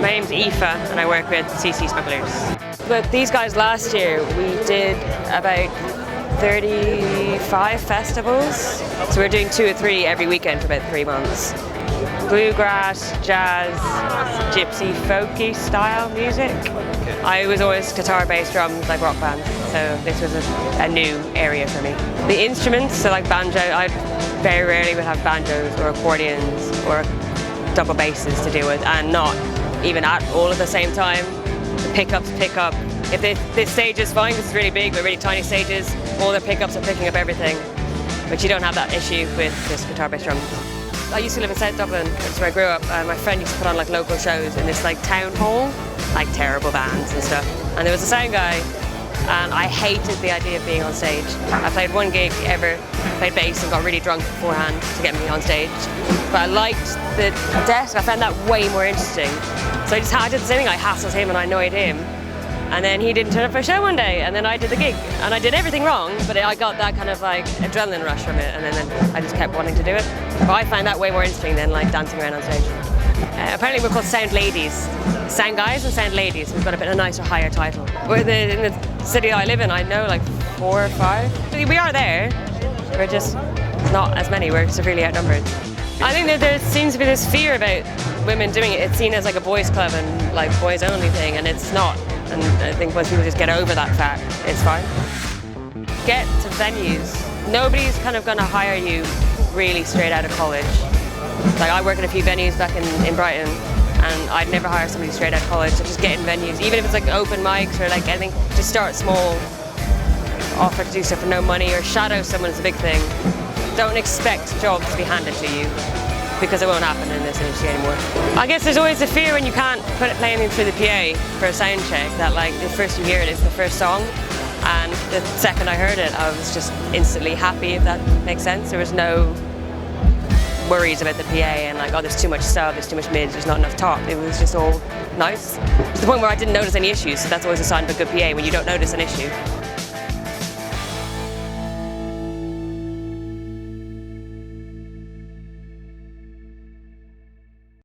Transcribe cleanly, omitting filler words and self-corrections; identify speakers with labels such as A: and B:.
A: My name's Aoife and I work with CC Smugglers. With these guys last year we did about 35 festivals. So we're doing 2 or 3 every weekend for about 3 months. Bluegrass, jazz, gypsy, folky style music. I was always guitar, bass, drums, like rock band, so this was a new area for me. The instruments, so like banjo, I very rarely would have banjos or accordions or double basses to deal with, and not even at all at the same time. The pickups pick up. If this stage is fine, because it's really big, but really tiny stages, all the pickups are picking up everything, but you don't have that issue with just guitar, bass, drums. I used to live in South Dublin, that's where I grew up, and my friend used to put on like local shows in this like town hall, like terrible bands and stuff. And there was a sound guy, and I hated the idea of being on stage. I played 1 gig ever, played bass and got really drunk beforehand to get me on stage. But I liked the desk, I found that way more interesting. So I did the same thing, I hassled him and I annoyed him. And then he didn't turn up for a show one day, and then I did the gig. And I did everything wrong, but I got that kind of like adrenaline rush from it, and then I just kept wanting to do it. But I find that way more interesting than like dancing around on stage. Apparently we're called sound ladies. Sound guys and sound ladies. We've got a bit of a nicer, higher title. In the city I live in, I know like 4 or 5. We are there, we're just not as many, we're severely outnumbered. I think that there seems to be this fear about women doing it. It's seen as like a boys' club and like boys only thing, and it's not. And I think once people just get over that fact, it's fine. Get to venues. Nobody's kind of going to hire you really straight out of college. Like I work in a few venues back in Brighton, and I'd never hire somebody straight out of college. So just get in venues, even if it's like open mics or like anything, just start small. Offer to do stuff for no money or shadow someone is a big thing. Don't expect jobs to be handed to you, because it won't happen in this industry anymore. I guess there's always a fear when you can't play anything through the PA for a sound check, that like the first you hear it is the first song, and the second I heard it I was just instantly happy, if that makes sense. There was no worries about the PA and like, oh there's too much sub, there's too much mid, there's not enough top. It was just all nice. To the point where I didn't notice any issues, so that's always a sign of a good PA, when you don't notice an issue.